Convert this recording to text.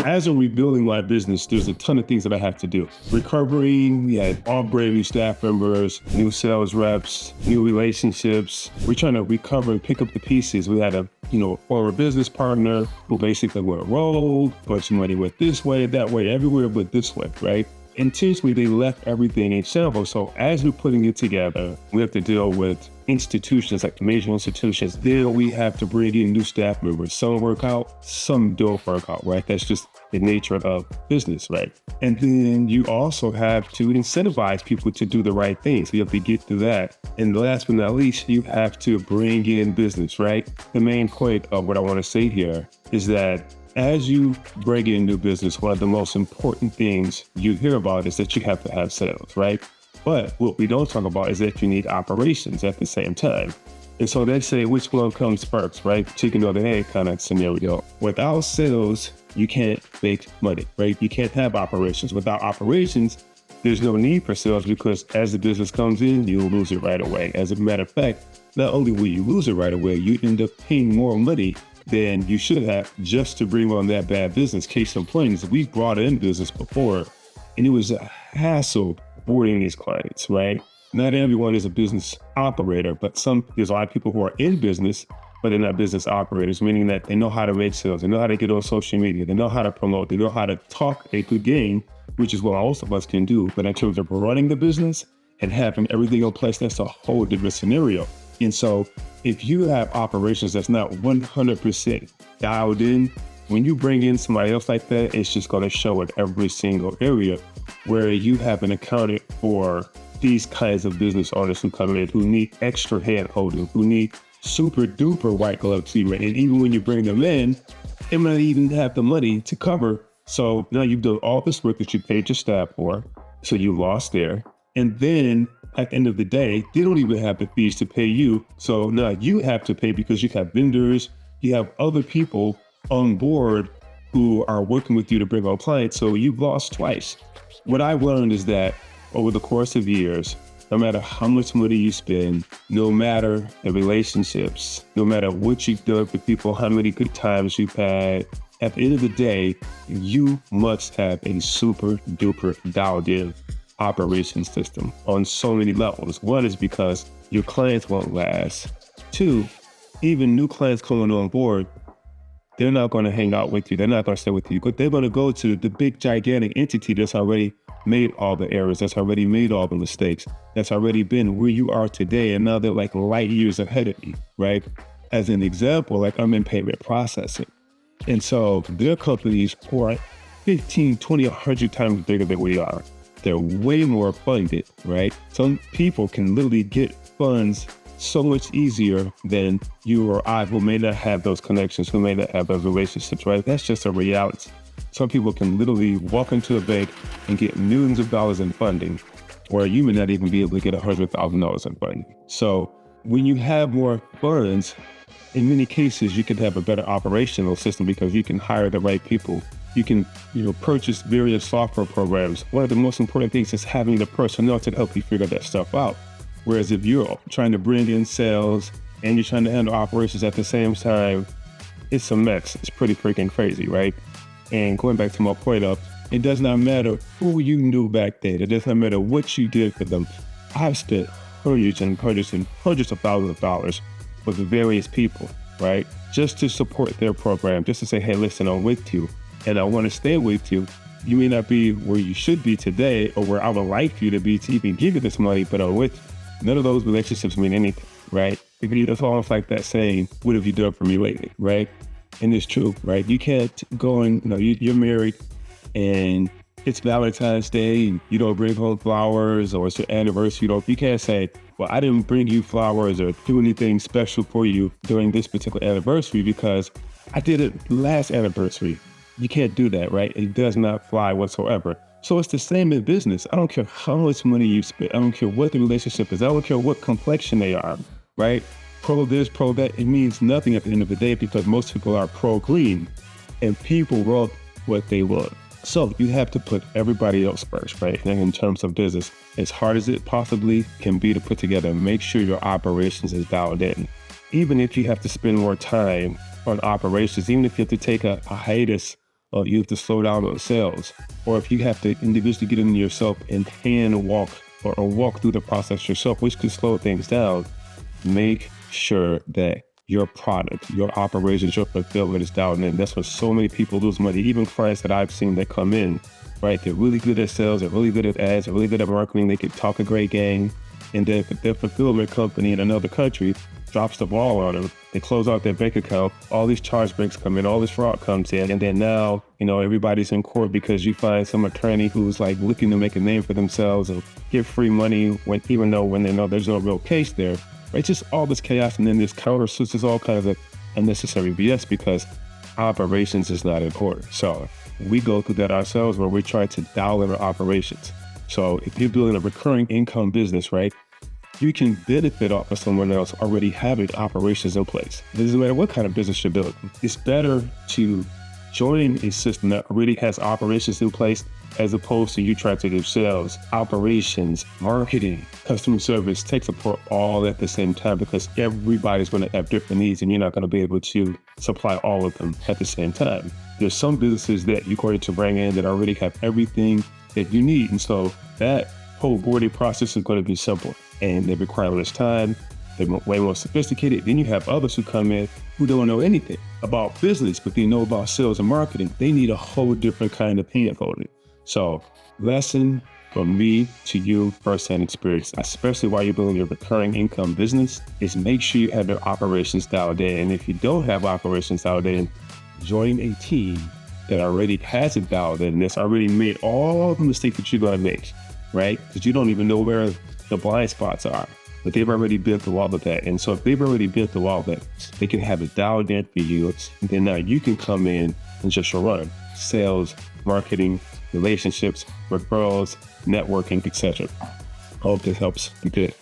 As I'm rebuilding my business, there's a ton of things that I have to do. Recovery, we had all brand new staff members, new sales reps, new relationships. We're trying to recover and pick up the pieces. We had a former business partner who basically went rogue, bunch of money went this way, that way, everywhere but this way, right? Intentionally, they left everything in shambles. So as we're putting it together, we have to deal with institutions, like major institutions. Then we have to bring in new staff members. Some work out, some don't work out, right? That's just the nature of business, right? And then you also have to incentivize people to do the right things. So you have to get through that. And last but not least, you have to bring in business, right? The main point of what I want to say here is that as you bring in new business, one of the most important things you hear about is that you have to have sales, right? But what we don't talk about is that you need operations at the same time. And so they say, which one comes first, right? Chicken or the egg kind of scenario. Without sales, you can't make money, right? You can't have operations. Without operations, there's no need for sales, because as the business comes in, you'll lose it right away. As a matter of fact, not only will you lose it right away, you end up paying more money than you should have just to bring on that bad business. Case in point is we've brought in business before, and it was a hassle boarding these clients, right? Not everyone is a business operator, but there's a lot of people who are in business, but they're not business operators, meaning that they know how to make sales, they know how to get on social media, they know how to promote, they know how to talk a good game, which is what most of us can do. But in terms of running the business and having everything in place, that's a whole different scenario. And so if you have operations that's not 100% dialed in, when you bring in somebody else like that, it's just going to show in every single area where you haven't accounted for these kinds of business owners who come in, who need extra hand holding, who need super duper white glove treatment. And even when you bring them in, they might not even have the money to cover. So now you've done all this work that you paid your staff for, so you lost there. And then at the end of the day, they don't even have the fees to pay you. So now you have to pay because you have vendors, you have other people on board who are working with you to bring on clients. So you've lost twice. What I've learned is that over the course of years, no matter how much money you spend, no matter the relationships, no matter what you've done for people, how many good times you've had, at the end of the day, you must have a super duper dialed in operation system on so many levels. One is because your clients won't last. Two, even new clients coming on board, they're not going to hang out with you. They're not going to stay with you, but they're going to go to the big gigantic entity that's already made all the errors, that's already made all the mistakes, that's already been where you are today. And now they're like light years ahead of you, right? As an example, like I'm in payment processing. And so there are companies who are 15, 20, 100 times bigger than we are. They're way more funded, right? Some people can literally get funds so much easier than you or I, who may not have those connections, who may not have those relationships, right? That's just a reality. Some people can literally walk into a bank and get millions of dollars in funding, where you may not even be able to get $100,000 in funding. So when you have more funds, in many cases, you can have a better operational system because you can hire the right people. You can, purchase various software programs. One of the most important things is having the personnel to help you figure that stuff out. Whereas if you're trying to bring in sales and you're trying to handle operations at the same time, it's a mess. It's pretty freaking crazy, right? And going back to my point of, it does not matter who you knew back then. It does not matter what you did for them. I've spent hundreds and hundreds and hundreds of thousands of dollars with various people, right? Just to support their program, just to say, hey, listen, I'm with you and I want to stay with you. You may not be where you should be today or where I would like you to be to even give you this money, but I'm with you. None of those relationships mean anything, right? Because it's almost like that saying, what have you done for me lately, right? And it's true, right? You can't go and, you're married and it's Valentine's Day and you don't bring home flowers, or it's your anniversary. You can't say, well, I didn't bring you flowers or do anything special for you during this particular anniversary because I did it last anniversary. You can't do that, right? It does not fly whatsoever. So it's the same in business. I don't care how much money you spend. I don't care what the relationship is. I don't care what complexion they are, right? Pro this, pro that. It means nothing at the end of the day because most people are pro clean and people want what they want. So you have to put everybody else first, right? And in terms of business, as hard as it possibly can be to put together, make sure your operations is dialed in. Even if you have to spend more time on operations, even if you have to take a hiatus you have to slow down on sales, or if you have to individually get into yourself and hand walk or walk through the process yourself, which could slow things down, make sure that your product, your operations, your fulfillment is dialed in. That's where so many people lose money. Even clients that I've seen that come in, right? They're really good at sales, they're really good at ads, they're really good at marketing, they can talk a great game. And then if their fulfillment company in another country drops the ball on them, they close out their bank account, all these chargebacks come in, all this fraud comes in, and then now, everybody's in court because you find some attorney who's like looking to make a name for themselves and get free money even though they know there's no real case there. It's just all this chaos, and then this counter-suits is all kinds of unnecessary BS because operations is not in order. So we go through that ourselves where we try to dial in our operations. So if you're building a recurring income business, right, you can benefit off of someone else already having operations in place. It doesn't matter what kind of business you're building. It's better to join a system that already has operations in place as opposed to you trying to do sales, operations, marketing, customer service, tech support all at the same time because everybody's going to have different needs and you're not going to be able to supply all of them at the same time. There's some businesses that you're going to bring in that already have everything that you need. And so that whole boarding process is going to be simple and they require less time. They're way more sophisticated. Then you have others who come in who don't know anything about business, but they know about sales and marketing. They need a whole different kind of hand-holding. So lesson from me to you, firsthand experience, especially while you're building your recurring income business, is make sure you have your operations dialed in. And if you don't have operations dialed in, join a team that already has it dialed in, that's already made all the mistakes that you're going to make, right? Because you don't even know where the blind spots are, but they've already been through all of that. And so if they've already been through all of that, they can have it dialed in for you. And then now you can come in and just run sales, marketing, relationships, referrals, networking, etc. Hope this helps. Be good.